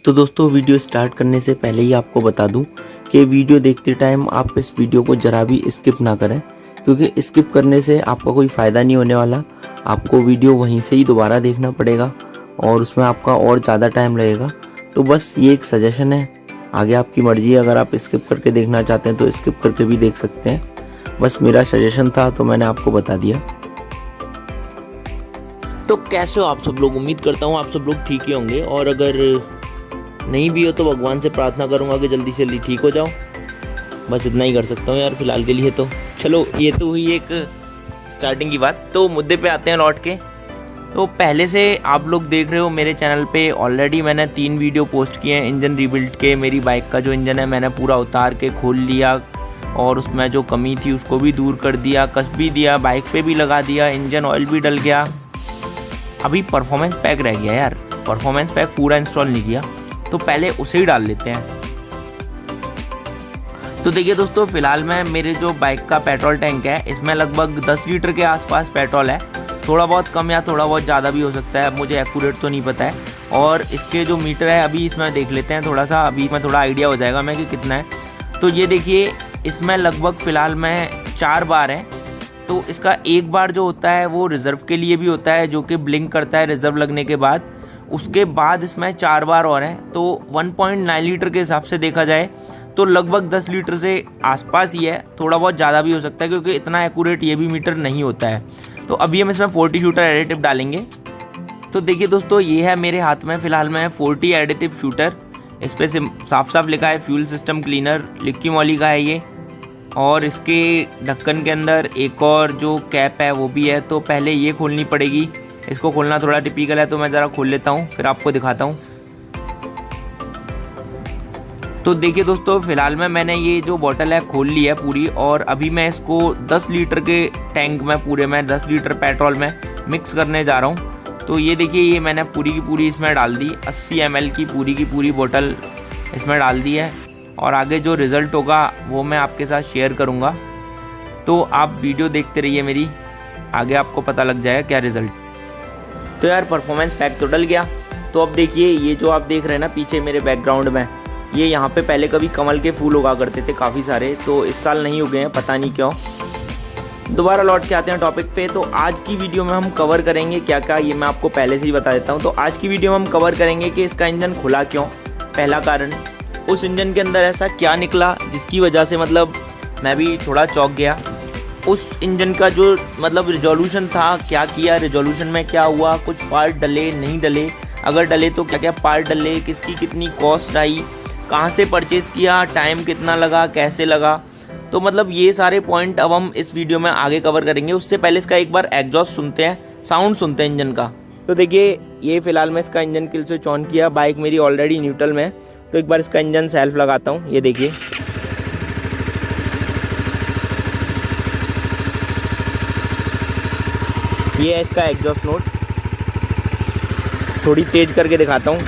तो दोस्तों video start करने से पहले ही आपको बता दूं कि वीडियो देखते टाइम आप इस वीडियो को जरा भी स्किप ना करें, क्योंकि स्किप करने से आपका कोई फ़ायदा नहीं होने वाला। आपको वीडियो वहीं से ही दोबारा देखना पड़ेगा और उसमें आपका और ज़्यादा टाइम लगेगा। तो बस ये एक सजेशन है, आगे आपकी मर्जी है। अगर आप स्किप करके देखना चाहते हैं तो स्किप करके भी देख सकते हैं। बस मेरा सजेशन था तो मैंने आपको बता दिया। तो कैसे हो आप सब लोग? उम्मीद करता हूँ आप सब लोग ठीक ही होंगे, और अगर नहीं भी हो तो भगवान से प्रार्थना करूँगा कि जल्दी से जल्दी ठीक हो जाओ। बस इतना ही कर सकता हूँ यार फिलहाल के लिए। तो चलो, ये तो हुई एक स्टार्टिंग की बात। तो मुद्दे पे आते हैं लौट के। तो पहले से आप लोग देख रहे हो मेरे चैनल पे ऑलरेडी मैंने 3 वीडियो पोस्ट किए हैं इंजन रीबिल्ड के। मेरी बाइक का जो इंजन है मैंने पूरा उतार के खोल लिया और उसमें जो कमी थी उसको भी दूर कर दिया, कस भी दिया, बाइक पे भी लगा दिया, इंजन ऑयल भी डल गया। अभी परफॉर्मेंस पैक रह गया यार, परफॉर्मेंस पैक पूरा इंस्टॉल नहीं किया, तो पहले उसे ही डाल लेते हैं। तो देखिए दोस्तों, फिलहाल में मेरे जो बाइक का पेट्रोल टैंक है इसमें लगभग 10 लीटर के आसपास पेट्रोल है। थोड़ा बहुत कम या थोड़ा बहुत ज़्यादा भी हो सकता है, मुझे एक्यूरेट तो नहीं पता है। और इसके जो मीटर है अभी इसमें देख लेते हैं थोड़ा सा, अभी इसमें थोड़ा आइडिया हो जाएगा मैं कि कितना है। तो ये देखिए, इसमें लगभग फ़िलहाल में 4 बार है। तो इसका एक बार जो होता है वो रिज़र्व के लिए भी होता है, जो कि ब्लिंक करता है रिज़र्व लगने के बाद। उसके बाद इसमें 4 बार और हैं। तो 1.9 लीटर के हिसाब से देखा जाए तो लगभग 10 लीटर से आसपास ही है। थोड़ा बहुत ज़्यादा भी हो सकता है क्योंकि इतना एक्यूरेट ये भी मीटर नहीं होता है। तो अभी हम इसमें 40 शूटर एडिटिव डालेंगे। तो देखिए दोस्तों, ये है मेरे हाथ में फ़िलहाल में 40 एडिटिव शूटर। इस पर साफ साफ लिखा है fuel system cleaner, Likki Molly का है ये। और इसके ढक्कन के अंदर एक और जो कैप है वो भी है। तो पहले ये खोलनी पड़ेगी। इसको खोलना थोड़ा टिपिकल है, तो मैं ज़रा खोल लेता हूँ फिर आपको दिखाता हूँ। तो देखिए दोस्तों, फिलहाल में मैंने ये जो बोतल है खोल ली है पूरी, और अभी मैं इसको 10 लीटर के टैंक में पूरे में 10 लीटर पेट्रोल में मिक्स करने जा रहा हूँ। तो ये देखिए, ये मैंने पूरी की पूरी इसमें डाल दी। 80 ml की पूरी बोतल इसमें डाल दी है। और आगे जो रिज़ल्ट होगा वो मैं आपके साथ शेयर करूँगा। तो आप वीडियो देखते रहिए मेरी, आगे आपको पता लग जाएगा क्या रिज़ल्ट। तो यार परफॉर्मेंस पैक तो डल गया। तो अब देखिए, ये जो आप देख रहे हैं ना पीछे मेरे बैकग्राउंड में, ये यहाँ पे पहले कभी कमल के फूल उगा करते थे काफ़ी सारे, तो इस साल नहीं उगे हैं, पता नहीं क्यों। दोबारा लौट के आते हैं टॉपिक पे। तो आज की वीडियो में हम कवर करेंगे क्या क्या, ये मैं आपको पहले से ही बता देता हूँ। तो आज की वीडियो में हम कवर करेंगे कि इसका इंजन खुला क्यों, पहला कारण, उस इंजन के अंदर ऐसा क्या निकला जिसकी वजह से मतलब मैं भी थोड़ा चौंक गया। उस इंजन का जो मतलब रिजोल्यूशन था, क्या किया, रिजोल्यूशन में क्या हुआ, कुछ पार्ट डले नहीं डले, अगर डले तो क्या क्या पार्ट डले, किसकी कितनी कॉस्ट आई, कहाँ से परचेज़ किया, टाइम कितना लगा, कैसे लगा। तो मतलब ये सारे पॉइंट अब हम इस वीडियो में आगे कवर करेंगे। उससे पहले इसका एक बार एग्जॉस्ट सुनते हैं, साउंड सुनते हैं इंजन का। तो देखिए, ये फिलहाल मैं इसका इंजन किल स्विच ऑन किया, बाइक मेरी ऑलरेडी न्यूट्रल में। तो एक बार इसका इंजन सेल्फ लगाता हूँ, ये देखिए। ये है इसका एग्जॉस्ट नोट, थोड़ी तेज करके दिखाता हूँ।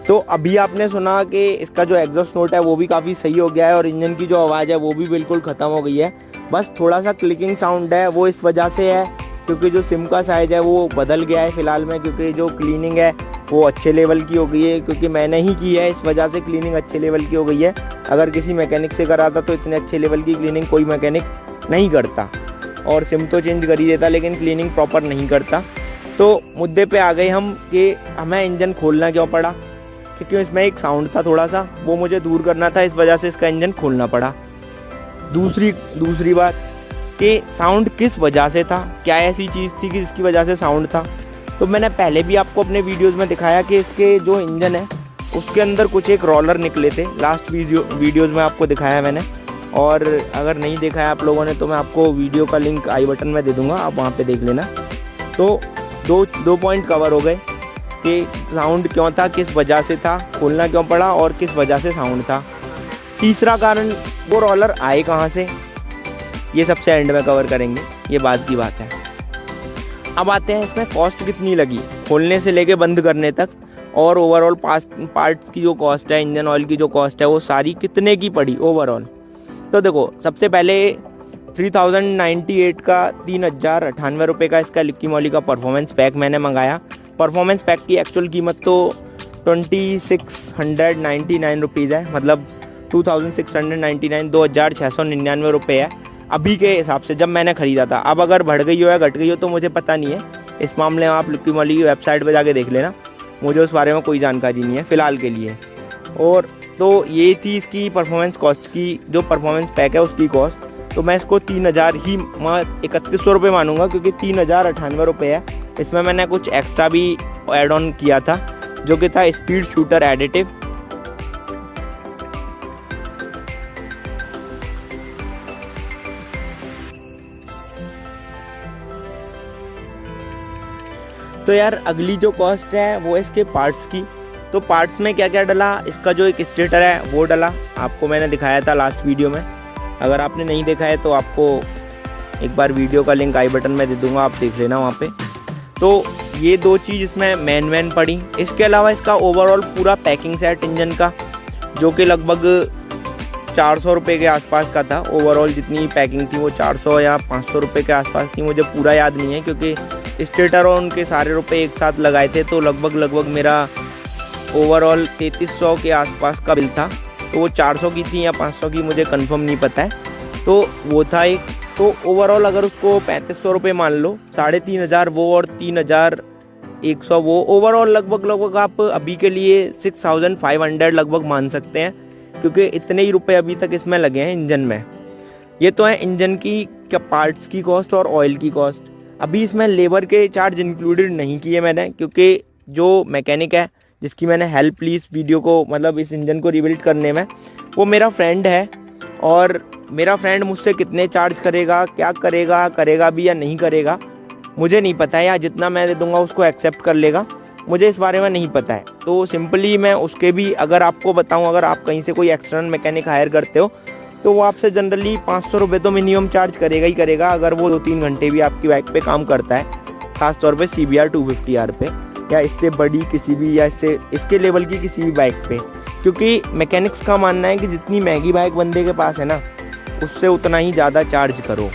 तो अभी आपने सुना कि इसका जो एग्जॉस्ट नोट है वो भी काफ़ी सही हो गया है, और इंजन की जो आवाज़ है वो भी बिल्कुल ख़त्म हो गई है। बस थोड़ा सा क्लिकिंग साउंड है, वो इस वजह से है क्योंकि जो सिम का साइज़ है वो बदल गया है फ़िलहाल में, क्योंकि जो क्लीनिंग है वो अच्छे लेवल की हो गई है, क्योंकि मैंने ही की है, इस वजह से क्लीनिंग अच्छे लेवल की हो गई है। अगर किसी मैकेनिक से कराता तो इतने अच्छे लेवल की क्लीनिंग कोई मैकेनिक नहीं करता, और सिम तो चेंज कर ही देता लेकिन क्लीनिंग प्रॉपर नहीं करता। तो मुद्दे पे आ गए हम कि हमें इंजन खोलना क्यों पड़ा, क्योंकि इसमें एक साउंड था थोड़ा सा, वो मुझे दूर करना था, इस वजह से इसका इंजन खोलना पड़ा। दूसरी बात कि साउंड किस वजह से था, क्या ऐसी चीज़ थी कि जिसकी वजह से साउंड था। तो मैंने पहले भी आपको अपने वीडियोस में दिखाया कि इसके जो इंजन है उसके अंदर कुछ एक रोलर निकले थे, लास्ट वीडियोस में आपको दिखाया मैंने। और अगर नहीं देखा है आप लोगों ने तो मैं आपको वीडियो का लिंक आई बटन में दे दूँगा, आप वहाँ पर देख लेना। तो दो पॉइंट कवर हो गए कि साउंड क्यों था, किस वजह से था, खोलना क्यों पड़ा, और किस वजह से साउंड था। तीसरा कारण, वो रोलर आए कहाँ से, ये सबसे एंड में कवर करेंगे, ये बात की बात है। अब आते हैं इसमें कॉस्ट कितनी लगी खोलने से लेके बंद करने तक, और ओवरऑल पार्ट्स की जो कॉस्ट है, इंजन ऑयल की जो कॉस्ट है, वो सारी कितने की पड़ी ओवरऑल। तो देखो, सबसे पहले 3098 का 3098 रुपये का इसका लिक्की मॉली का परफॉर्मेंस पैक मैंने मंगाया। परफॉर्मेंस पैक की एक्चुअल कीमत तो 2699 रुपीज़ है, मतलब 2699 2699 रुपये है अभी के हिसाब से जब मैंने ख़रीदा था। अब अगर बढ़ गई हो या घट गई हो तो मुझे पता नहीं है, इस मामले में आप लिक्की मॉली की वेबसाइट पर जाके देख लेना, मुझे उस बारे में कोई जानकारी नहीं है फ़िलहाल के लिए। और तो ये थी इसकी परफॉर्मेंस कॉस्ट की, जो परफॉर्मेंस पैक है उसकी कॉस्ट। तो मैं इसको 3000 ही 3100 रुपये मानूंगा, क्योंकि 3098 रुपये है। इसमें मैंने कुछ एक्स्ट्रा भी ऐड ऑन किया था, जो कि था स्पीड शूटर एडिटिव। तो यार अगली जो कॉस्ट है वो इसके पार्ट्स की। तो पार्ट्स में क्या क्या डला, इसका जो एक स्टेटर है वो डला, आपको मैंने दिखाया था लास्ट वीडियो में। अगर आपने नहीं देखा है तो आपको एक बार वीडियो का लिंक आई बटन में दे दूंगा, आप देख लेना वहाँ पे। तो ये दो चीज़ इसमें मेन पड़ी। इसके अलावा इसका ओवरऑल पूरा पैकिंग सेट इंजन का, जो कि लगभग 400 रुपये के आसपास का था। ओवरऑल जितनी पैकिंग थी वो 400 या 500 रुपये के आसपास थी, मुझे पूरा याद नहीं है क्योंकि स्टेटर और उनके सारे रुपए एक साथ लगाए थे। तो लगभग मेरा ओवरऑल 3300 के आसपास का बिल था। तो वो 400 की थी या 500 की, मुझे कंफर्म नहीं पता है। तो वो था एक। तो ओवरऑल अगर उसको 3500 रुपये मान लो, 3500 वो और 3100 वो, ओवरऑल लगभग आप अभी के लिए 6500 लगभग मान सकते हैं, क्योंकि इतने ही रुपए अभी तक इसमें लगे हैं इंजन में। ये तो है इंजन की पार्ट्स की कॉस्ट और ऑयल की कॉस्ट। अभी इसमें लेबर के चार्ज इंक्लूडेड नहीं किए मैंने, क्योंकि जो मैकेनिक है जिसकी मैंने हेल्प ली इस वीडियो को, मतलब इस इंजन को रिबिल्ड करने में, वो मेरा फ्रेंड है। और मेरा फ्रेंड मुझसे कितने चार्ज करेगा, क्या करेगा, करेगा भी या नहीं करेगा, मुझे नहीं पता है। या जितना मैं दे दूंगा उसको एक्सेप्ट कर लेगा, मुझे इस बारे में नहीं पता है। तो सिंपली मैं उसके भी अगर आपको बताऊं, अगर आप कहीं से कोई एक्सटर्नल मैकेनिक हायर करते हो तो वो आपसे जनरली 500 रुपये तो मिनिमम चार्ज करेगा ही करेगा, अगर वो 2-3 घंटे भी आपकी बाइक पे काम करता है, खासतौर पे CBR 250R पे, या इससे बड़ी किसी भी, या इसके लेवल की किसी भी बाइक पे। क्योंकि मैकेनिक्स का मानना है कि जितनी महंगी बाइक बंदे के पास है ना, उससे उतना ही ज़्यादा चार्ज करो,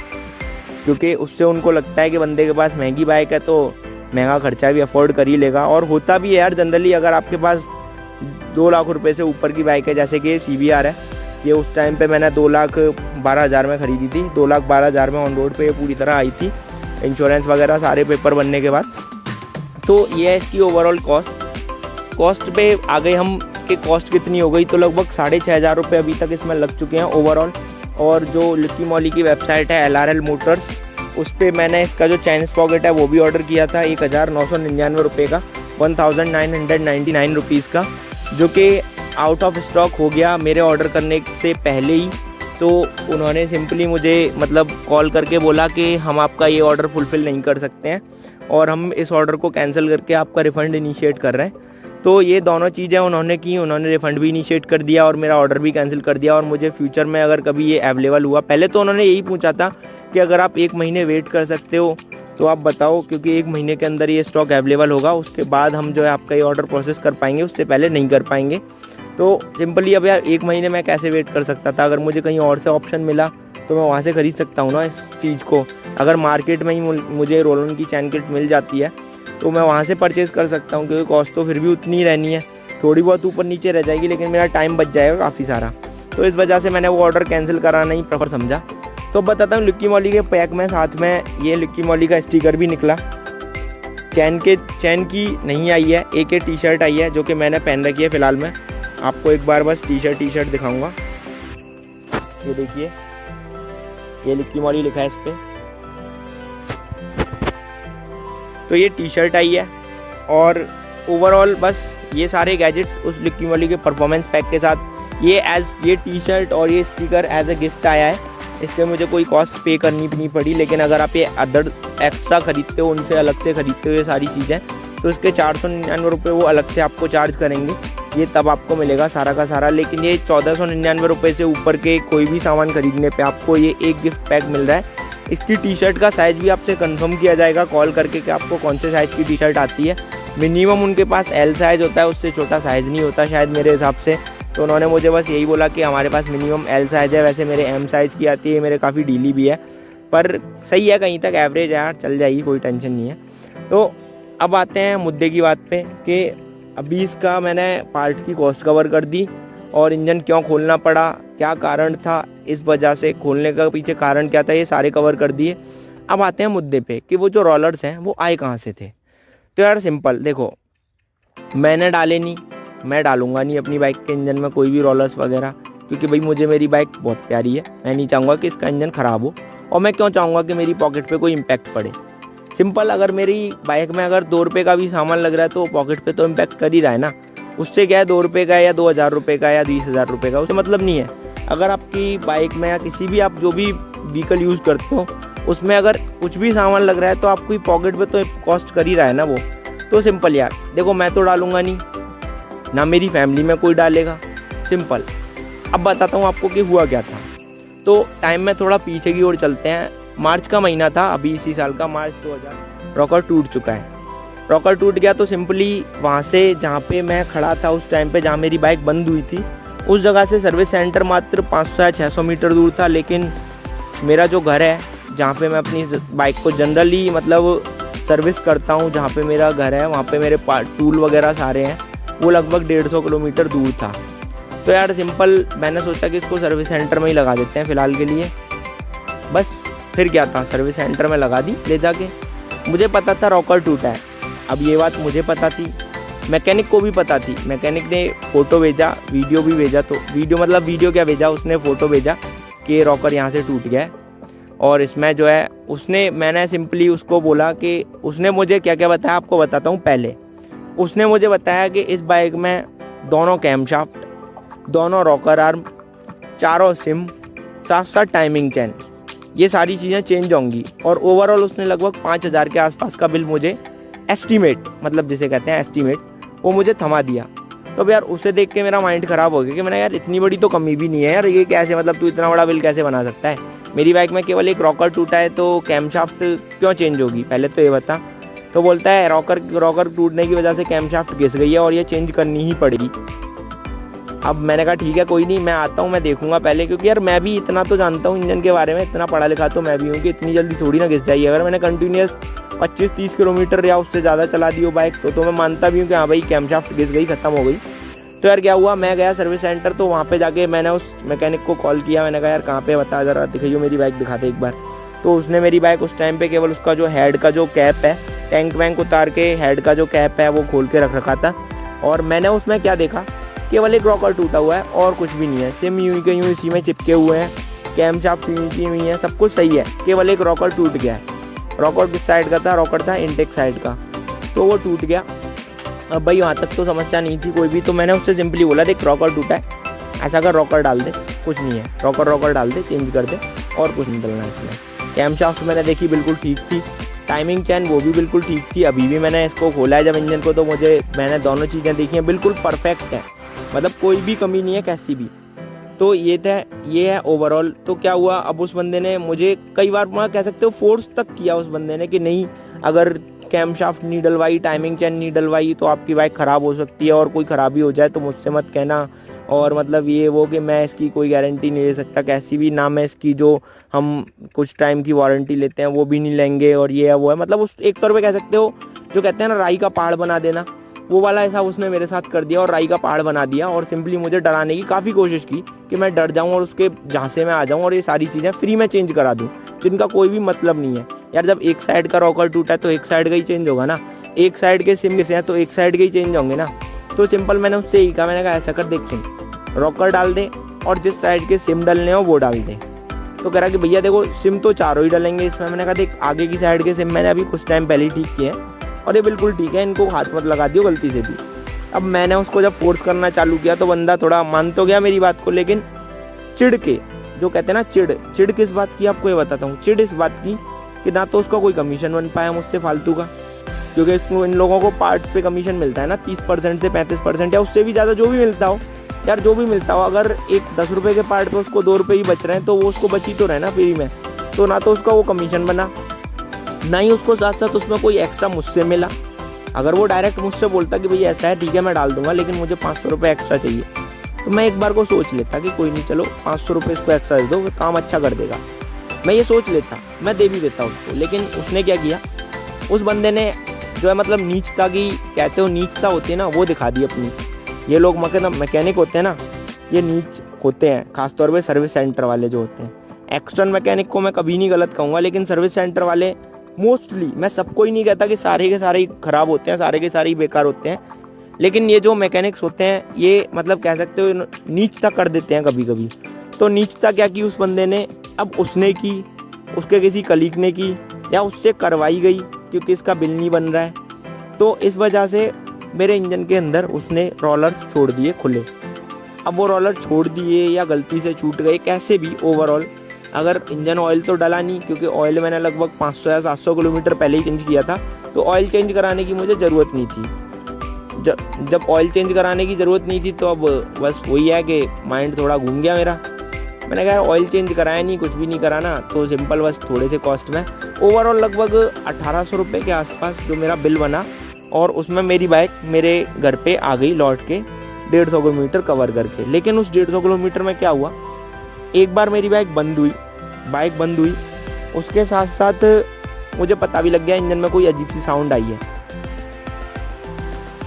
क्योंकि उससे उनको लगता है कि बंदे के पास महंगी बाइक है तो महंगा खर्चा भी अफोर्ड कर ही लेगा। और होता भी है यार जनरली, अगर आपके पास 2 लाख रुपए से ऊपर की बाइक है, जैसे कि CBR है, ये उस टाइम पे मैंने 2,12,000 में ख़रीदी थी। 2,12,000 में ऑन रोड पे ये पूरी तरह आई थी, इंश्योरेंस वगैरह सारे पेपर बनने के बाद। तो ये है इसकी ओवरऑल कॉस्ट पे आ गए हम कि कॉस्ट कितनी हो गई। तो लगभग 6,500 रुपये अभी तक इसमें लग चुके हैं ओवरऑल। और जो लिक्की मॉली की वेबसाइट है LRL मोटर्स, उस पर मैंने इसका जो चैन स्पॉकेट है वो भी ऑर्डर किया था 1999 रुपये का, 1999 रुपीज़ का, जो कि आउट ऑफ स्टॉक हो गया मेरे ऑर्डर करने से पहले ही। तो उन्होंने सिंपली मुझे मतलब कॉल करके बोला कि हम आपका ये ऑर्डर फुलफ़िल नहीं कर सकते हैं और हम इस ऑर्डर को कैंसिल करके आपका रिफ़ंड इनिशिएट कर रहे हैं। तो ये दोनों चीज़ें उन्होंने की, उन्होंने रिफ़ंड भी इनिशिएट कर दिया और मेरा ऑर्डर भी कैंसिल कर दिया। और मुझे फ्यूचर में अगर कभी ये अवेलेबल हुआ, पहले तो उन्होंने यही पूछा था कि अगर आप 1 महीने वेट कर सकते हो तो आप बताओ, क्योंकि 1 महीने के अंदर ये स्टॉक अवेलेबल होगा, उसके बाद हम जो है आपका ये ऑर्डर प्रोसेस कर पाएंगे, उससे पहले नहीं कर पाएंगे। तो सिंपली अब यार 1 महीने मैं कैसे वेट कर सकता था, अगर मुझे कहीं और से ऑप्शन मिला तो मैं वहाँ से ख़रीद सकता हूँ ना इस चीज़ को। अगर मार्केट में ही मुझे रोलन की चैन किट मिल जाती है तो मैं वहाँ से परचेज़ कर सकता हूँ, क्योंकि कॉस्ट तो फिर भी उतनी ही रहनी है, थोड़ी बहुत ऊपर नीचे रह जाएगी, लेकिन मेरा टाइम बच जाएगा काफ़ी सारा। तो इस वजह से मैंने वो ऑर्डर कैंसिल कराना ही प्रेफर समझा। तो बताता हूँ, लिक्की मॉली के पैक में साथ में ये लिक्की मॉली का स्टिकर भी निकला। चैन की नहीं आई है, एक टी शर्ट आई है जो कि मैंने पहन रखी है फ़िलहाल में। आपको एक बार बस टी शर्ट दिखाऊंगा। ये देखिए, ये लिक्की मॉली लिखा है इस पे। तो ये टी शर्ट आई है और ओवरऑल बस ये सारे गैजेट उस लिक्की मॉली के परफॉर्मेंस पैक के साथ ये टी शर्ट और ये स्टिकर एज अ गिफ्ट आया है। इसके मुझे कोई कॉस्ट पे करनी भी नहीं पड़ी, लेकिन अगर आप ये अदर एक्स्ट्रा खरीदते हो, उनसे अलग से खरीदते हो ये सारी चीज़ें, तो इसके 499 रुपये वो अलग से आपको चार्ज करेंगे, ये तब आपको मिलेगा सारा का सारा। लेकिन ये 1499 रुपये से ऊपर के कोई भी सामान खरीदने पे आपको ये एक गिफ्ट पैक मिल रहा है। इसकी टी शर्ट का साइज़ भी आपसे कंफर्म किया जाएगा कॉल करके कि आपको कौन से साइज़ की टी शर्ट आती है। मिनिमम उनके पास L साइज़ होता है, उससे छोटा साइज़ नहीं होता शायद मेरे हिसाब से, तो उन्होंने मुझे बस यही बोला कि हमारे पास मिनिमम एल साइज़ है, वैसे मेरे एम साइज़ की आती है, मेरे काफ़ी ढीली भी है, पर सही है, कहीं तक एवरेज है यार, चल जाएगी, कोई टेंशन नहीं है। तो अब आते हैं मुद्दे की बात पे कि अभी इसका मैंने पार्ट की कॉस्ट कवर कर दी और इंजन क्यों खोलना पड़ा, क्या कारण था, इस वजह से खोलने का पीछे कारण क्या था, ये सारे कवर कर दिए। अब आते हैं मुद्दे पे कि वो जो रोलर्स हैं वो आए कहाँ से थे। तो यार सिंपल देखो, मैंने डाले नहीं, मैं डालूंगा नहीं अपनी बाइक के इंजन में कोई भी रोलर्स वगैरह, क्योंकि भाई मुझे मेरी बाइक बहुत प्यारी है, मैं नहीं चाहूँगा कि इसका इंजन ख़राब हो, और मैं क्यों चाहूँगा कि मेरी पॉकेट पे कोई इम्पैक्ट पड़े। सिंपल, अगर मेरी बाइक में अगर 2 रुपये का भी सामान लग रहा है तो पॉकेट पे तो इम्पैक्ट कर ही रहा है ना। उससे क्या है, 2 रुपये का या 2000 रुपये का या 20,000 रुपये का, उससे मतलब नहीं है। अगर आपकी बाइक में या किसी भी आप जो भी व्हीकल यूज़ करते हो उसमें अगर कुछ भी सामान लग रहा है तो आपकी पॉकेट पे तो कॉस्ट कर ही रहा है ना वो। तो सिंपल यार देखो, मैं तो डालूंगा नहीं, ना मेरी फैमिली में कोई डालेगा, सिंपल। अब बताता हूँ आपको कि हुआ क्या था। तो टाइम में थोड़ा पीछे की ओर चलते हैं। मार्च का महीना था, अभी इसी साल का मार्च 2000। रॉकर टूट चुका है, रॉकर टूट गया। तो सिंपली वहाँ से जहाँ पे मैं खड़ा था उस टाइम पे, जहाँ मेरी बाइक बंद हुई थी, उस जगह से सर्विस सेंटर मात्र 500 या 600 मीटर दूर था। लेकिन मेरा जो घर है, जहाँ पे मैं अपनी बाइक को जनरली मतलब सर्विस करता हूँ, जहाँ पे मेरा घर है वहाँ पे मेरे टूल वगैरह सारे हैं, वो लगभग 150 किलोमीटर दूर था। तो यार सिंपल मैंने सोचा कि इसको सर्विस सेंटर में ही लगा देते हैं फ़िलहाल के लिए। बस फिर क्या था, सर्विस सेंटर में लगा दी ले जाके। मुझे पता था रॉकर टूटा है, अब ये बात मुझे पता थी, मैकेनिक को भी पता थी। मैकेनिक ने फ़ोटो भेजा, वीडियो भी भेजा। तो वीडियो क्या भेजा, उसने फ़ोटो भेजा कि रॉकर यहाँ से टूट गया है। और इसमें जो है मैंने सिंपली उसको बोला कि उसने मुझे क्या क्या बताया, आपको बताता हूँ। पहले उसने मुझे बताया कि इस बाइक में दोनों कैमशाफ्ट, दोनों रॉकर आर्म, चारों सिम, साथ साथ टाइमिंग चैन, ये सारी चीज़ें चेंज होंगी। और ओवरऑल उसने लगभग 5000 के आसपास का बिल मुझे एस्टीमेट, मतलब जिसे कहते हैं एस्टीमेट, वो मुझे थमा दिया। तो अब यार उसे देख के मेरा माइंड ख़राब हो गया कि मैंने यार इतनी बड़ी तो कमी भी नहीं है यार, ये कैसे, मतलब तू इतना बड़ा बिल कैसे बना सकता है। मेरी बाइक में केवल एक रॉकर टूटा है तो कैमशाफ्ट क्यों चेंज होगी, पहले तो ये बता। तो बोलता है रॉकर टूटने की वजह से कैमशाफ्ट घिस गई है और ये चेंज करनी ही पड़ेगी। अब मैंने कहा ठीक है कोई नहीं, मैं आता हूँ, मैं देखूंगा पहले, क्योंकि यार मैं भी इतना तो जानता हूँ इंजन के बारे में, इतना पढ़ा लिखा तो मैं भी हूँ कि इतनी जल्दी थोड़ी ना घिस जाएगी। अगर मैंने कंटिन्यूस 25-30 किलोमीटर या उससे ज़्यादा चला दी हो बाइक तो मैं मानता भी हूँ कि हाँ भाई कैमशाफ्ट घिस गई, ख़त्म हो गई। तो यार क्या हुआ, मैं गया सर्विस सेंटर, तो वहाँ पे जाके मैंने उस मैकेनिक को कॉल किया। मैंने कहा यार कहाँ पे, बता ज़रा, दिखाइए मेरी बाइक, दिखाते एक बार। तो उसने मेरी बाइक उस टाइम पे केवल उसका जो हेड का जो कैप है, टैंक वैंक उतार के हेड का जो कैप है वो खोल के रख रखा था। और मैंने उसमें क्या देखा, केवल एक रॉकर टूटा हुआ है और कुछ भी नहीं है। सिम यूं के यूं इसी में चिपके हुए हैं, कैमशाफ्ट यूं की हुई है, सब कुछ सही है, केवल एक रॉकर टूट गया है। रॉकर किस साइड का था, रॉकर था इनटेक साइड का, तो वो टूट गया। अब भाई वहाँ तक तो समस्या नहीं थी कोई भी। तो मैंने उससे सिंपली बोला देख रॉकर टूटा है, ऐसा कर रॉकर डाल दे, कुछ नहीं है, रॉकर डाल दे, चेंज कर दे, और कुछ नहीं डलना इसमें। कैमशाफ्ट मैंने देखी बिल्कुल ठीक थी, टाइमिंग चैन वो भी बिल्कुल ठीक थी। अभी भी मैंने इसको खोला है जब इंजन को, तो मैंने दोनों चीज़ें देखी हैं, बिल्कुल परफेक्ट है, मतलब कोई भी कमी नहीं है कैसी भी। तो ये है ओवरऑल। तो क्या हुआ, अब उस बंदे ने मुझे कई बार वहाँ कह सकते हो फोर्स तक किया उस बंदे ने कि नहीं, अगर कैमशाफ्ट नहीं डलवाई, टाइमिंग चैन नहीं डलवाई तो आपकी बाइक ख़राब हो सकती है, और कोई ख़राबी हो जाए तो मुझसे मत कहना। और मतलब ये वो कि मैं इसकी कोई गारंटी नहीं ले सकता कैसी भी, ना मैं इसकी जो हम कुछ टाइम की वारंटी लेते हैं वो भी नहीं लेंगे, और ये है वो है, मतलब उस एक तौर पे कह सकते हो जो कहते हैं ना राई का पहाड़ बना देना, वो वाला ऐसा उसने मेरे साथ कर दिया और राई का पहाड़ बना दिया। और सिंपली मुझे डराने की काफ़ी कोशिश की कि मैं डर जाऊं और उसके झांसे में आ जाऊं और ये सारी चीज़ें फ्री में चेंज करा दूं, जिनका कोई भी मतलब नहीं है यार। जब एक साइड का रॉकर टूटा है तो एक साइड का ही चेंज होगा ना, एक साइड के सिम से हैं तो एक साइड के ही चेंज होंगे ना। तो सिंपल मैंने उससे यही कहा, मैंने कहा ऐसा कर देख, सुन, रॉकर डाल दे और जिस साइड के सिम डलने हो वो डाल दे। तो कह रहा कि भैया देखो सिम तो चारों ही डलेंगे इसमें। मैंने कहा देख, आगे की साइड के सिम मैंने अभी कुछ टाइम पहले ही ठीक किए हैं और ये बिल्कुल ठीक है, इनको हाथ मत लगा दियो गलती से भी। अब मैंने उसको जब फोर्स करना चालू किया तो बंदा थोड़ा मान तो गया मेरी बात को, लेकिन चिढ़ के, जो कहते हैं ना चिढ़ किस बात की, आपको ये बताता हूँ। चिढ़ इस बात की कि ना तो उसका कोई कमीशन बन पाया मुझसे फालतू का, क्योंकि इन लोगों को पार्ट्स पे कमीशन मिलता है ना 30% से 35% या उससे भी ज़्यादा, जो भी मिलता हो यार, जो भी मिलता हो। अगर एक 10 रुपये के पार्ट पे उसको 2 रुपये ही बच रहे हैं तो वो उसको बची तो रहे ना फ्री में। तो ना तो उसका वो कमीशन बना, ना ही उसको साथ साथ उसमें कोई एक्स्ट्रा मुझसे मिला। अगर वो डायरेक्ट मुझसे बोलता कि भैया ऐसा है ठीक है मैं डाल दूंगा, लेकिन मुझे 500 रुपये एक्स्ट्रा चाहिए, तो मैं एक बार को सोच लेता कि कोई नहीं, चलो 500 रुपये इसको एक्स्ट्रा दे दो, वो काम अच्छा कर देगा। मैं ये सोच लेता, मैं दे भी देता उसको। लेकिन उसने क्या किया, उस बंदे ने जो है मतलब नीचता की कहते हो, नीचता होती है ना, वो दिखा दी अपनी। ये लोग मैकेनिक होते हैं ना, ये नीच होते हैं, खासतौर पे सर्विस सेंटर वाले जो होते हैं। एक्सटर्नल मैकेनिक को मैं कभी नहीं गलत कहूँगा, लेकिन सर्विस सेंटर वाले मोस्टली, मैं सबको ही नहीं कहता कि सारे के सारे ही खराब होते हैं, सारे के सारे ही बेकार होते हैं, लेकिन ये जो मैकेनिक्स होते हैं ये मतलब कह सकते हो नीचता कर देते हैं कभी कभी। तो नीचता क्या की उस बंदे ने, अब उसने की, उसके किसी कलीग ने की, या उससे करवाई गई क्योंकि इसका बिल नहीं बन रहा है। तो इस वजह से मेरे इंजन के अंदर उसने रोलर छोड़ दिए खुले। अब वो रोलर छोड़ दिए या गलती से छूट गए, कैसे भी, ओवरऑल अगर इंजन ऑयल तो डला नहीं, क्योंकि ऑयल मैंने लगभग 500 या 700 किलोमीटर पहले ही चेंज किया था, तो ऑयल चेंज कराने की मुझे ज़रूरत नहीं थी। जब ऑयल चेंज कराने की ज़रूरत नहीं थी, तो अब बस वही है कि माइंड थोड़ा घूम गया मेरा। मैंने कहा ऑयल चेंज कराया नहीं, कुछ भी नहीं कराना, तो सिंपल बस थोड़े से कॉस्ट में ओवरऑल लगभग 1800 रुपये के आसपास जो मेरा बिल बना, और उसमें मेरी बाइक मेरे घर पे आ गई लौट के 150 किलोमीटर कवर करके। लेकिन उस 150 किलोमीटर में क्या हुआ, एक बार मेरी बाइक बंद हुई, उसके साथ साथ मुझे पता भी लग गया इंजन में कोई अजीब सी साउंड आई है।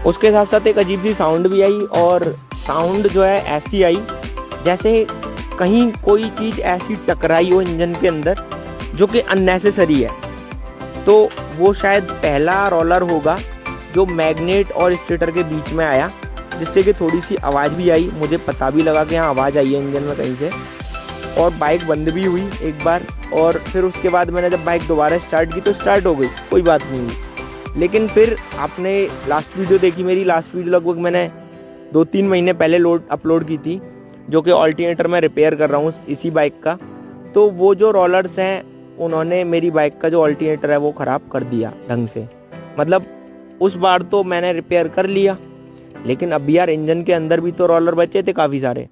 उसके साथ साथ एक अजीब सी साउंड भी आई, और साउंड जो है ऐसी आई जैसे कहीं कोई चीज़ ऐसी टकराई हो इंजन के अंदर जो कि अननेसेसरी है। तो वो शायद पहला रोलर होगा जो मैग्नेट और स्टेटर के बीच में आया, जिससे कि थोड़ी सी आवाज़ भी आई। मुझे पता भी लगा कि हाँ आवाज़ आई है इंजन में कहीं से, और बाइक बंद भी हुई एक बार। और फिर उसके बाद मैंने जब बाइक दोबारा स्टार्ट की तो स्टार्ट हो गई, कोई बात नहीं हुई। लेकिन फिर आपने लास्ट वीडियो देखी मेरी, लास्ट वीडियो लगभग मैंने 2-3 महीने पहले अपलोड की थी, जो कि ऑल्टरनेटर में रिपेयर कर रहा हूँ इसी बाइक का। तो वो जो रोलर्स हैं उन्होंने मेरी बाइक का जो ऑल्टरनेटर है वो ख़राब कर दिया ढंग से। मतलब उस बार तो मैंने रिपेयर कर लिया, लेकिन अब यार इंजन के अंदर भी तो रोलर बचे थे काफ़ी सारे।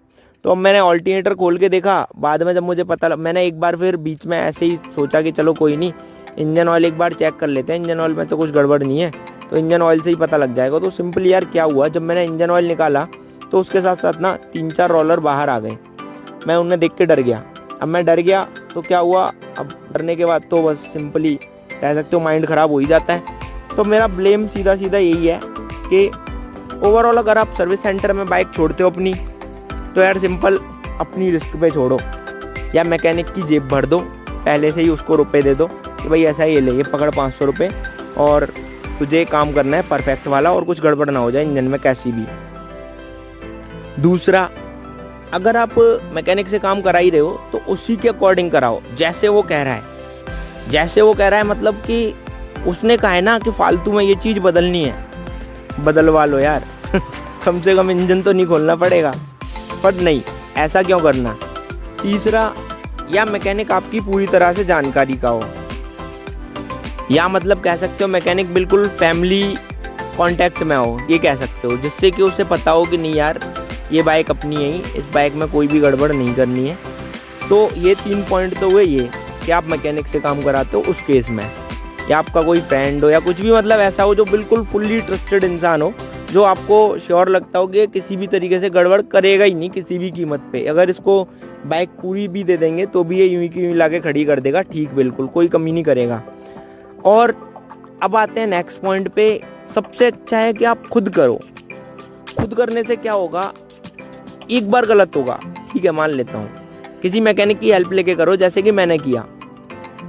तो अब मैंने ऑल्टरनेटर खोल के देखा, बाद में जब मुझे पता मैंने एक बार फिर बीच में ऐसे ही सोचा कि चलो कोई नहीं, इंजन ऑयल एक बार चेक कर लेते हैं, इंजन ऑयल में तो कुछ गड़बड़ नहीं है, तो इंजन ऑयल से ही पता लग जाएगा। तो सिंपल यार क्या हुआ, जब मैंने इंजन ऑयल निकाला तो उसके साथ साथ ना 3-4 रोलर बाहर आ गए। मैं उन्हें देख के डर गया। अब मैं डर गया तो क्या हुआ, अब डरने के बाद तो बस सिंपली कह सकते हो माइंड ख़राब हो ही जाता है। तो मेरा ब्लेम सीधा सीधा यही है कि ओवरऑल अगर आप सर्विस सेंटर में बाइक छोड़ते हो अपनी, तो यार सिंपल अपनी रिस्क पे छोड़ो, या मैकेनिक की जेब भर दो, पहले से ही उसको रुपए दे दो कि भाई ऐसा ये ले, ये पकड़ 500 रुपये, और तुझे काम करना है परफेक्ट वाला, और कुछ गड़बड़ ना हो जाए इंजन में कैसी भी। दूसरा, अगर आप मैकेनिक से काम करा ही रहे हो तो उसी के अकॉर्डिंग कराओ जैसे वो कह रहा है। मतलब कि उसने कहा है ना कि फालतू में ये चीज़ बदलनी है, बदलवा लो यार कम से कम इंजन तो नहीं खोलना पड़ेगा। पर नहीं, ऐसा क्यों करना। तीसरा, या मैकेनिक आपकी पूरी तरह से जानकारी का हो, या मतलब कह सकते हो मैकेनिक बिल्कुल फैमिली कांटेक्ट में हो, ये कह सकते हो, जिससे कि उसे पता हो कि नहीं यार ये बाइक अपनी है ही, इस बाइक में कोई भी गड़बड़ नहीं करनी है। तो ये 3 पॉइंट तो हुए ये कि आप मैकेनिक से काम कराते हो उस केस में, या आपका कोई फ्रेंड हो या कुछ भी, मतलब ऐसा हो जो बिल्कुल फुल्ली ट्रस्टेड इंसान हो, जो आपको श्योर लगता हो कि किसी भी तरीके से गड़बड़ करेगा ही नहीं किसी भी कीमत पे। अगर इसको बाइक पूरी भी दे देंगे तो भी ये यूं की यूं लाके खड़ी कर देगा, ठीक बिल्कुल कोई कमी नहीं करेगा। और अब आते हैं नेक्स्ट पॉइंट पे, सबसे अच्छा है कि आप खुद करो। खुद करने से क्या होगा, एक बार गलत होगा, ठीक है मान लेता हूँ, किसी मैकेनिक की हेल्प लेके करो जैसे कि मैंने किया।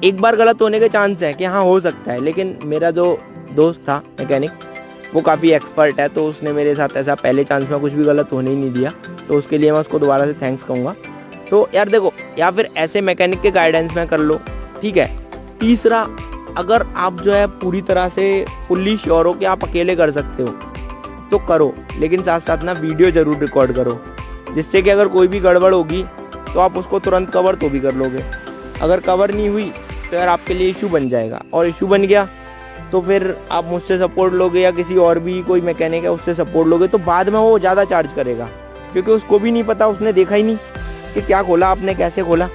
एक बार गलत होने के चांस है कि हाँ हो सकता है, लेकिन मेरा जो दोस्त था मैकेनिक वो काफ़ी एक्सपर्ट है, तो उसने मेरे साथ ऐसा पहले चांस में कुछ भी गलत होने ही नहीं दिया, तो उसके लिए मैं उसको दोबारा से थैंक्स कहूँगा। तो यार देखो, या फिर ऐसे मैकेनिक के गाइडेंस में कर लो, ठीक है। तीसरा, अगर आप जो है पूरी तरह से फुल्ली श्योर हो कि आप अकेले कर सकते हो तो करो, लेकिन साथ साथ ना वीडियो ज़रूर रिकॉर्ड करो, जिससे कि अगर कोई भी गड़बड़ होगी तो आप उसको तुरंत कवर तो भी कर लोगे। अगर कवर नहीं हुई तो यार आपके लिए इशू बन जाएगा, और इशू बन गया तो फिर आप मुझसे सपोर्ट लोगे या किसी और भी कोई मैकेनिक है उससे सपोर्ट लोगे, तो बाद में वो ज़्यादा चार्ज करेगा, क्योंकि उसको भी नहीं पता, उसने देखा ही नहीं कि क्या खोला आपने, कैसे खोला,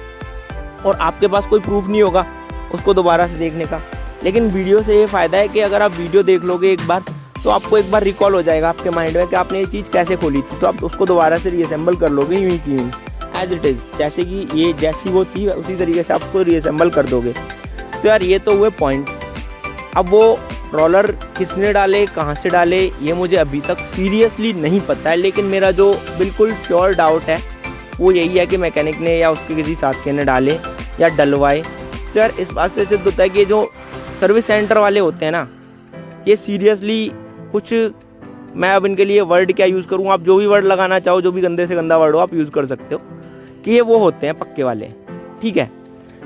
और आपके पास कोई प्रूफ नहीं होगा उसको दोबारा से देखने का। लेकिन वीडियो से ये फ़ायदा है कि अगर आप वीडियो देख लोगे एक बार तो आपको एक बार रिकॉल हो जाएगा आपके माइंड में कि आपने ये चीज़ कैसे खोली थी, तो आप उसको दोबारा से रीअसेंबल कर लोगे यूँ की यूँ एज इट इज़, जैसे कि ये जैसी वो थी उसी तरीके से आप उसको रीअसेंबल कर दोगे। तो यार ये तो हुए पॉइंट्स। अब वो रोलर किसने डाले, कहाँ से डाले, ये मुझे अभी तक सीरियसली नहीं पता है, लेकिन मेरा जो बिल्कुल श्योर डाउट है वो यही है कि मैकेनिक ने या उसके किसी साथी ने डाले या डलवाए। तो यार इस बात से सिद्ध होता है कि जो सर्विस सेंटर वाले होते हैं ना, ये सीरियसली कुछ, मैं अब इनके लिए वर्ड क्या यूज़ करूँ, आप जो भी वर्ड लगाना चाहो, जो भी गंदे से गंदा वर्ड हो आप यूज़ कर सकते हो, कि ये वो होते हैं पक्के वाले, ठीक है।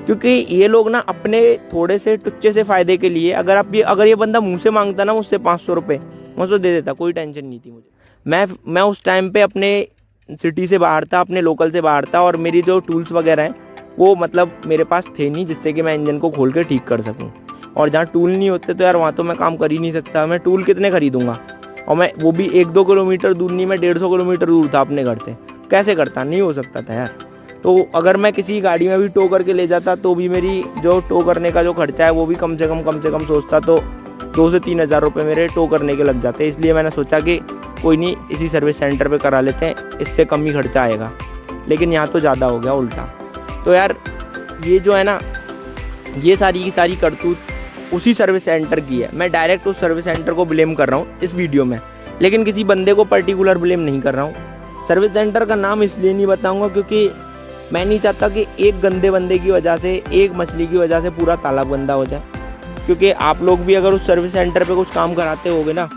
क्योंकि ये लोग ना अपने थोड़े से टुच्चे से फ़ायदे के लिए, अगर ये बंदा मुंह से मांगता ना मुझसे 500 रुपये, मैं उसको दे देता, कोई टेंशन नहीं थी मुझे। मैं उस टाइम पे अपने सिटी से बाहर था, अपने लोकल से बाहर था, और मेरी जो टूल्स वगैरह हैं वो मतलब मेरे पास थे नहीं जिससे कि मैं इंजन को खोल के ठीक कर सकूँ। और जहाँ टूल नहीं होते तो यार वहाँ तो मैं काम कर ही नहीं सकता। मैं टूल कितने खरीदूंगा, और मैं वो भी 1-2 किलोमीटर दूर नहीं, मैं 150 किलोमीटर दूर था अपने घर से, कैसे करता, नहीं हो सकता था यार। तो अगर मैं किसी गाड़ी में भी टो करके ले जाता तो भी मेरी जो टो करने का जो खर्चा है वो भी कम से कम सोचता तो 2 से 3 हज़ार रुपये मेरे टो करने के लग जाते। इसलिए मैंने सोचा कि कोई नहीं, इसी सर्विस सेंटर पे करा लेते हैं, इससे कम ही खर्चा आएगा। लेकिन यहाँ तो ज़्यादा हो गया उल्टा। तो यार ये जो है ना, ये सारी की सारी करतूत उसी सर्विस सेंटर की है। मैं डायरेक्ट उस सर्विस सेंटर को ब्लेम कर रहा हूँ इस वीडियो में, लेकिन किसी बंदे को पर्टिकुलर ब्लेम नहीं कर रहा हूँ। सर्विस सेंटर का नाम इसलिए नहीं बताऊँगा क्योंकि मैं नहीं चाहता कि एक गंदे बंदे की वजह से, एक मछली की वजह से पूरा तालाब गंदा हो जाए। क्योंकि आप लोग भी अगर उस सर्विस सेंटर पे कुछ काम कराते होगे ना,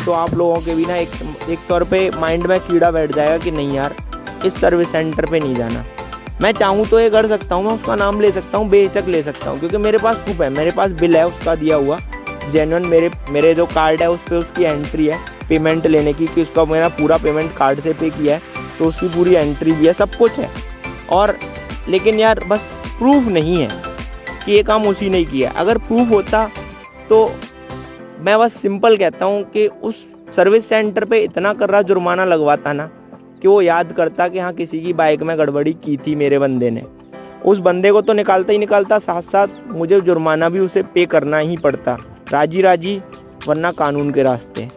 तो आप लोगों के भी ना एक तौर पे माइंड में कीड़ा बैठ जाएगा कि नहीं यार, इस सर्विस सेंटर पे नहीं जाना। मैं चाहूँ तो ये कर सकता हूँ, मैं उसका नाम ले सकता हूँ, बेहिचक ले सकता हूँ, क्योंकि मेरे पास प्रूफ है, मेरे पास बिल है उसका दिया हुआ जेन्युइन। मेरे जो कार्ड है उस पर उसकी एंट्री है पेमेंट लेने की, कि उसका मेरा पूरा पेमेंट कार्ड से पे किया है, तो उसकी पूरी एंट्री भी है, सब कुछ है। और लेकिन यार बस प्रूफ नहीं है कि ये काम उसी ने किया। अगर प्रूफ होता तो मैं बस सिंपल कहता हूँ कि उस सर्विस सेंटर पे इतना कर रहा जुर्माना लगवाता ना कि वो याद करता कि हाँ किसी की बाइक में गड़बड़ी की थी मेरे बंदे ने। उस बंदे को तो निकालता ही निकालता, साथ साथ मुझे जुर्माना भी उसे पे करना ही पड़ता, राजी राजी वरना कानून के रास्ते,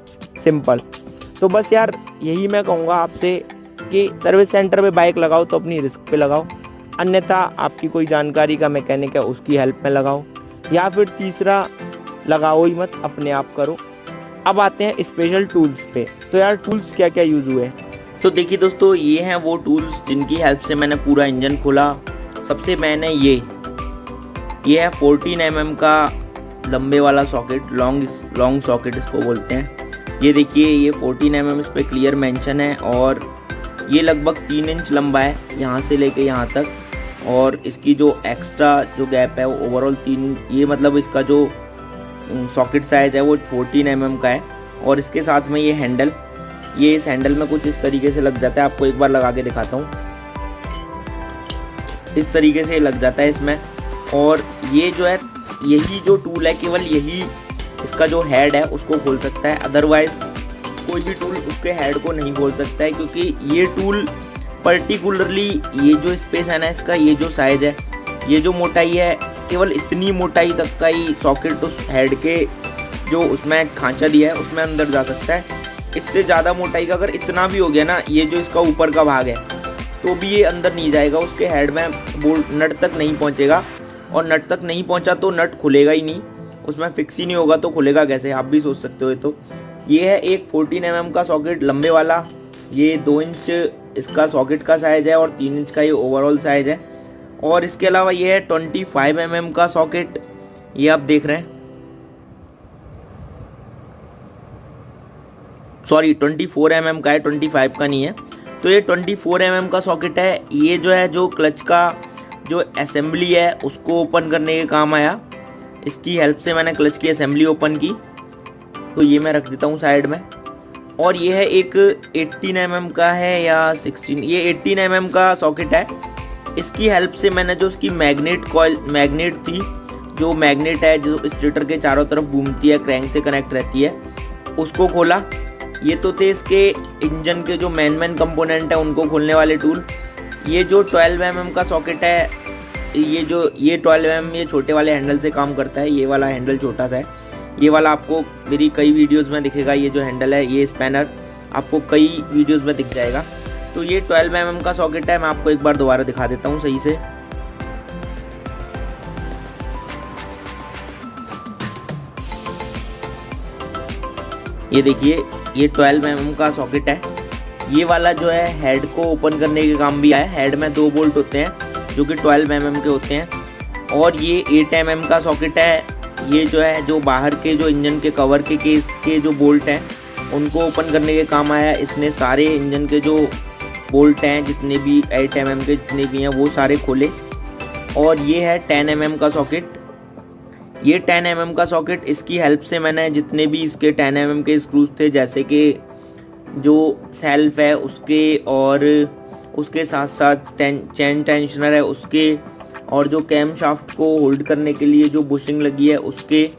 सिंपल। तो बस यार यही मैं कहूँगा आपसे कि सर्विस सेंटर पे बाइक लगाओ तो अपनी रिस्क पे लगाओ, अन्यथा आपकी कोई जानकारी का मैकेनिक है उसकी हेल्प में लगाओ, या फिर तीसरा लगाओ ही मत, अपने आप करो। अब आते हैं स्पेशल टूल्स पे। तो यार टूल्स क्या क्या यूज़ हुए, तो देखिए दोस्तों, ये हैं वो टूल्स जिनकी हेल्प से मैंने पूरा इंजन खोला। सबसे मैंने ये है 14 mm का लंबे वाला सॉकेट, लॉन्ग सॉकेट इसको बोलते हैं। ये देखिए, ये 14 mm इस पर क्लियर मेंशन है, और ये लगभग 3 इंच लंबा है यहाँ से लेके यहाँ तक, और इसकी जो एक्स्ट्रा जो गैप है वो ओवरऑल 3, ये मतलब इसका जो सॉकेट साइज है वो 14 mm का है। और इसके साथ में ये हैंडल, ये इस हैंडल में कुछ इस तरीके से लग जाता है, आपको एक बार लगा के दिखाता हूँ। इस तरीके से लग जाता है इसमें। और ये जो है, यही जो टूल है, केवल यही इसका जो हेड है उसको खोल सकता है, अदरवाइज कोई भी टूल उसके हेड को नहीं खोल सकता है। क्योंकि ये टूल पर्टिकुलरली, ये जो स्पेस है ना इसका, ये जो साइज है, ये जो मोटाई है, केवल इतनी मोटाई तक का ही सॉकेट उस हेड के जो उसमें खांचा दिया है उसमें अंदर जा सकता है। इससे ज़्यादा मोटाई का अगर इतना भी हो गया ना, ये जो इसका ऊपर का भाग है, तो भी ये अंदर नहीं जाएगा, उसके हेड में बोल्ट नट तक नहीं पहुंचेगा। और नट तक नहीं पहुंचा तो नट खुलेगा ही नहीं, उसमें फिक्स ही नहीं होगा, तो खुलेगा कैसे, आप भी सोच सकते हो। तो ये है एक 14 mm का सॉकेट लंबे वाला, ये 2 इंच इसका सॉकेट का साइज है और 3 इंच का ये ओवरऑल साइज है। और इसके अलावा ये है 25 mm का सॉकेट, ये आप देख रहे हैं, सॉरी 24 mm का है, 25 का नहीं है। तो ये 24 mm का सॉकेट है। ये जो है, जो क्लच का जो असेंबली है उसको ओपन करने के काम आया, इसकी हेल्प से मैंने क्लच की असेंबली ओपन की। तो ये मैं रख देता हूँ साइड में। और ये है एक 18 mm का है या 16, ये 18 mm का सॉकेट है। इसकी हेल्प से मैंने जो उसकी मैग्नेट थी, जो मैग्नेट है जो स्टेटर के चारों तरफ घूमती है, क्रैंक से कनेक्ट रहती है, उसको खोला। ये तो थे इसके इंजन के जो मेन कंपोनेंट है उनको खोलने वाले टूल। ये जो 12 mm का सॉकेट है, ये 12 mm ये छोटे वाले हैंडल से काम करता है, ये वाला हैंडल छोटा सा है। ये वाला आपको मेरी कई वीडियोस में दिखेगा, ये जो हैंडल है ये स्पैनर आपको कई वीडियोस में दिख जाएगा। तो ये 12 mm का सॉकेट है। मैं आपको एक बार दोबारा दिखा देता हूँ सही से। ये देखिए ये 12 mm का सॉकेट है। ये वाला जो है हेड को ओपन करने के काम भी आया। हेड में 2 बोल्ट होते हैं जो कि 12 mm के होते हैं। और ये 8 mm का सॉकेट है। ये जो है जो बाहर के जो इंजन के कवर के केस के जो बोल्ट हैं उनको ओपन करने के काम आया। इसने सारे इंजन के जो बोल्ट हैं जितने भी 8 mm के जितने भी हैं वो सारे खोले। और ये है 10 mm का सॉकेट। ये 10 mm का सॉकेट, इसकी हेल्प से मैंने जितने भी इसके 10 mm के स्क्रूज थे, जैसे कि जो सेल्फ है उसके और उसके साथ साथ चेन टेंशनर है उसके, और जो कैम शाफ्ट को होल्ड करने के लिए जो बुशिंग लगी है उसके,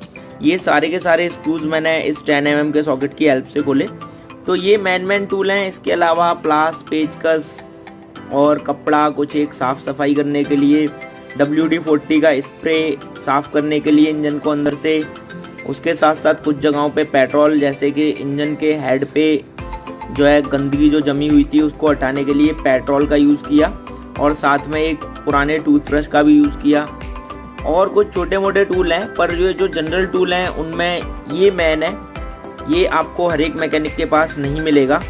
ये सारे के सारे स्क्रूज मैंने इस 10 mm के सॉकेट की हेल्प से खोले। तो ये मेन टूल हैं। इसके अलावा प्लास, पेचकस और कपड़ा, कुछ एक साफ़ सफाई करने के लिए, WD-40 का स्प्रे साफ़ करने के लिए इंजन को अंदर से, उसके साथ साथ कुछ जगहों पे पेट्रोल, जैसे कि इंजन के हेड पे जो है गंदगी जो जमी हुई थी उसको हटाने के लिए पेट्रोल का यूज़ किया, और साथ में एक पुराने टूथब्रश का भी यूज़ किया। और कुछ छोटे मोटे टूल हैं, पर जो जनरल टूल हैं उनमें ये मेन है। ये आपको हर एक मैकेनिक के पास नहीं मिलेगा।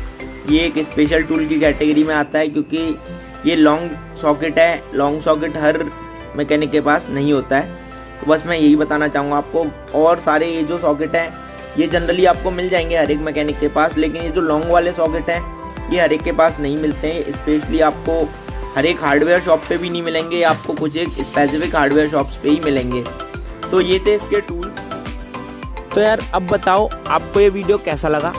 ये एक स्पेशल टूल की कैटेगरी में आता है क्योंकि ये लॉन्ग सॉकेट है। लॉन्ग सॉकेट हर मैकेनिक के पास नहीं होता है। तो बस मैं यही बताना चाहूँगा आपको। और सारे ये जो सॉकेट हैं ये जनरली आपको मिल जाएंगे हर एक मैकेनिक के पास, लेकिन ये जो लॉन्ग वाले सॉकेट हैं ये हर एक के पास नहीं मिलते हैं। स्पेशली आपको हर एक हार्डवेयर शॉप पे भी नहीं मिलेंगे, आपको कुछ एक स्पेसिफिक हार्डवेयर शॉप्स पे ही मिलेंगे। तो ये थे इसके टूल। तो यार अब बताओ आपको ये वीडियो कैसा लगा।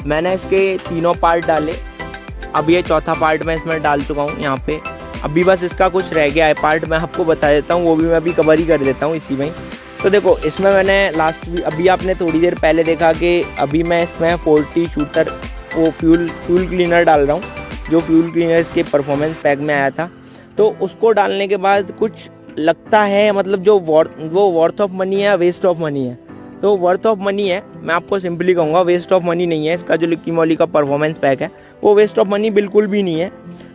मैंने इसके 3 पार्ट डाले, अब ये 4था पार्ट मैं इसमें डाल चुका हूँ यहाँ पे। अभी बस इसका कुछ रह गया है पार्ट, मैं आपको बता देता हूँ, वो भी मैं अभी कवर ही कर देता हूँ इसी में। तो देखो इसमें मैंने अभी आपने थोड़ी देर पहले देखा कि अभी मैं इसमें 40 शूटर वो फ्यूल क्लीनर डाल रहा हूँ, जो फ्यूल क्लीनर इसके परफॉर्मेंस पैक में आया था। तो उसको डालने के बाद कुछ लगता है, मतलब जो वो वर्थ ऑफ मनी है, वेस्ट ऑफ मनी है। तो वर्थ ऑफ मनी है, मैं आपको सिंपली कहूँगा, वेस्ट ऑफ मनी नहीं है। इसका जो लिक्की मॉली का परफॉर्मेंस पैक है वो वेस्ट ऑफ मनी बिल्कुल भी नहीं है।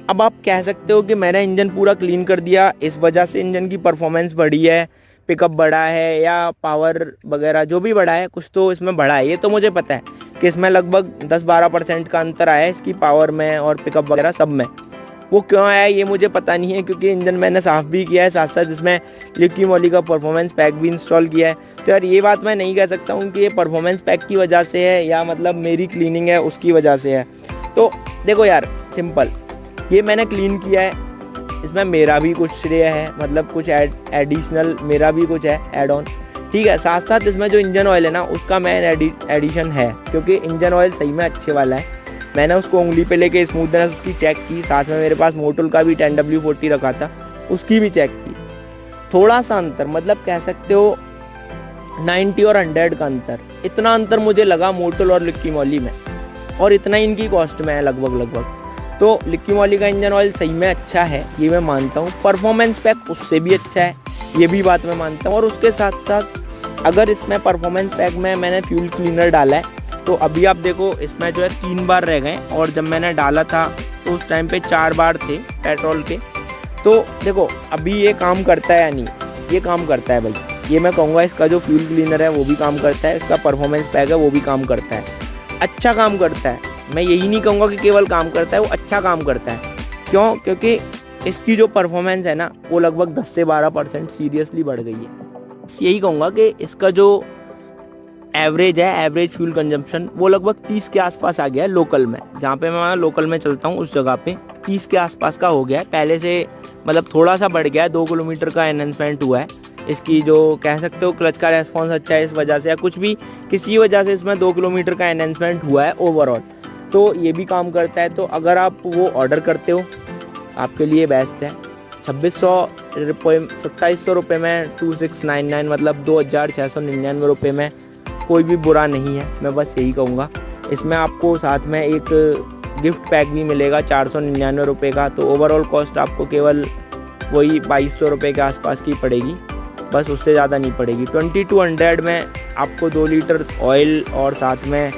अब आप कह सकते हो कि मैंने इंजन पूरा क्लीन कर दिया, इस वजह से इंजन की परफॉर्मेंस बढ़ी है, पिकअप बढ़ा है या पावर वगैरह जो भी बढ़ा है, कुछ तो इसमें बढ़ा है। ये तो मुझे पता है कि इसमें लगभग 10-12% का अंतर आया है इसकी पावर में और पिकअप वगैरह सब में। वो क्यों आया ये मुझे पता नहीं है, क्योंकि इंजन मैंने साफ़ भी किया है, साथ साथ इसमें लिक्की मॉली का परफॉर्मेंस पैक भी इंस्टॉल किया है। तो यार ये बात मैं नहीं कह सकता हूँ कि ये परफॉर्मेंस पैक की वजह से है या मतलब मेरी क्लीनिंग है उसकी वजह से है। तो देखो यार सिंपल, ये मैंने क्लीन किया है, इसमें मेरा भी कुछ श्रेय है, मतलब कुछ एडिशनल मेरा भी कुछ है ऐड ऑन, ठीक है। साथ साथ इसमें जो इंजन ऑयल है ना उसका मेन एडिशन है, क्योंकि इंजन ऑयल सही में अच्छे वाला है। मैंने उसको उंगली पे लेके स्मूथनेस उसकी चेक की, साथ में मेरे पास मोटोल का भी 10W40 रखा था, उसकी भी चेक की। थोड़ा सा अंतर, मतलब कह सकते हो 90 और 100 का अंतर, इतना अंतर मुझे लगा मोटोल और लिक्की मॉली में, और इतना इनकी कॉस्ट में है लगभग। तो लिक्की मॉली का इंजन ऑयल सही में अच्छा है, ये मैं मानता हूँ। परफॉर्मेंस पैक उससे भी अच्छा है, ये भी बात मैं मानता हूँ। और उसके साथ साथ अगर इसमें परफॉर्मेंस पैक में मैंने फ्यूल क्लीनर डाला है, तो अभी आप देखो इसमें जो है 3 बार रह गए, और जब मैंने डाला था तो उस टाइम पे 4 बार थे पेट्रोल के। तो देखो अभी ये काम करता है या नहीं, ये काम करता है भाई, ये मैं कहूँगा। इसका जो फ्यूल क्लीनर है वो भी काम करता है, इसका परफॉर्मेंस पैक है वो भी काम करता है, अच्छा काम करता है। मैं यही नहीं कहूँगा कि केवल काम करता है, वो अच्छा काम करता है। क्यों? क्योंकि इसकी जो परफॉर्मेंस है ना वो लगभग 10 से 12% सीरियसली बढ़ गई है। यही कहूँगा कि इसका जो एवरेज है, एवरेज फ्यूल कंजम्पशन, वो लगभग 30 के आसपास आ गया है लोकल में। जहाँ पे मैं लोकल में चलता हूँ उस जगह पे 30 के आसपास का हो गया है। पहले से मतलब थोड़ा सा बढ़ गया है, 2 किलोमीटर का एनहेंसमेंट हुआ है। इसकी जो कह सकते हो क्लच का रेस्पॉन्स अच्छा है इस वजह से, या कुछ भी किसी वजह से इसमें 2 किलोमीटर का एनहेंसमेंट हुआ है ओवरऑल। तो ये भी काम करता है। तो अगर आप वो ऑर्डर करते हो आपके लिए बेस्ट है। 2700 रुपये में 2699, मतलब 2699 रुपये में कोई भी बुरा नहीं है, मैं बस यही कहूँगा। इसमें आपको साथ में एक गिफ्ट पैक भी मिलेगा 499 रुपये का। तो ओवरऑल कॉस्ट आपको केवल वही 2200 रुपये के आसपास की पड़ेगी, बस उससे ज़्यादा नहीं पड़ेगी। 2200 में आपको 2 लीटर ऑयल और साथ में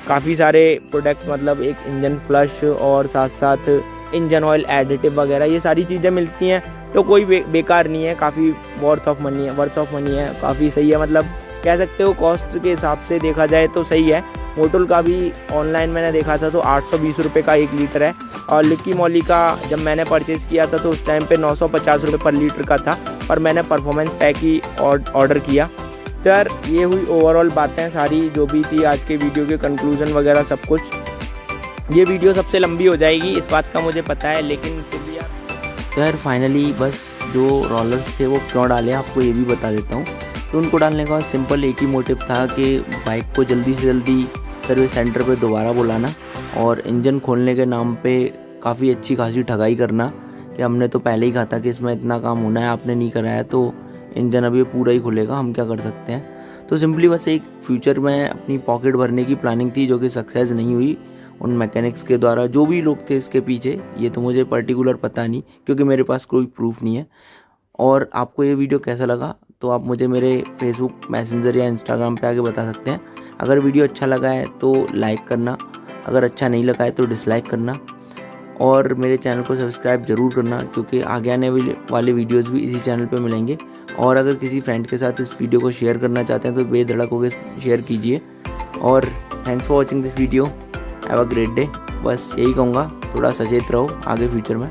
काफ़ी सारे प्रोडक्ट, मतलब एक इंजन फ्लश और साथ साथ इंजन ऑयल एडिटिव वगैरह, ये सारी चीज़ें मिलती हैं। तो कोई बेकार नहीं है, काफ़ी वर्थ ऑफ मनी है, काफ़ी सही है। मतलब कह सकते हो कॉस्ट के हिसाब से देखा जाए तो सही है। मोटोल का भी ऑनलाइन मैंने देखा था तो 820 रुपये का 1 लीटर है, और लिक्की मॉली का जब मैंने परचेज़ किया था तो उस टाइम पे 950 रुपये पर लीटर का था, पर मैंने परफॉर्मेंस पैक ही ऑर्डर किया। तो यार ये हुई ओवरऑल बातें सारी जो भी थी आज के वीडियो के, कंक्लूजन वगैरह सब कुछ। ये वीडियो सबसे लंबी हो जाएगी, इस बात का मुझे पता है, लेकिन फिर भी यार तो यार फाइनली बस जो रोलर्स थे वो क्यों डाले आपको ये भी बता देता हूँ। तो उनको डालने का सिंपल एक ही मोटिव था कि बाइक को जल्दी से जल्दी सर्विस सेंटर पे दोबारा बुलाना और इंजन खोलने के नाम पे काफ़ी अच्छी खासी ठगाई करना कि हमने तो पहले ही कहा था कि इसमें इतना काम होना है, आपने नहीं कराया तो इंजन अभी पूरा ही खुलेगा, हम क्या कर सकते हैं। तो सिंपली बस एक फ्यूचर में अपनी पॉकेट भरने की प्लानिंग थी जो कि सक्सेस नहीं हुई उन मैकेनिक्स के द्वारा। जो भी लोग थे इसके पीछे ये तो मुझे पर्टिकुलर पता नहीं क्योंकि मेरे पास कोई प्रूफ नहीं है। और आपको ये वीडियो कैसा लगा तो आप मुझे मेरे फेसबुक मैसेंजर या इंस्टाग्राम पे आके बता सकते हैं। अगर वीडियो अच्छा लगा है तो लाइक करना, अगर अच्छा नहीं लगा है तो डिसलाइक करना, और मेरे चैनल को सब्सक्राइब ज़रूर करना क्योंकि आगे आने वाले वीडियोज़ भी इसी चैनल पे मिलेंगे। और अगर किसी फ्रेंड के साथ इस वीडियो को शेयर करना चाहते हैं तो बेधड़क होकर शेयर कीजिए। और thanks for watching this video, have a great day. बस यही कहूँगा, थोड़ा सचेत रहो आगे फ्यूचर में।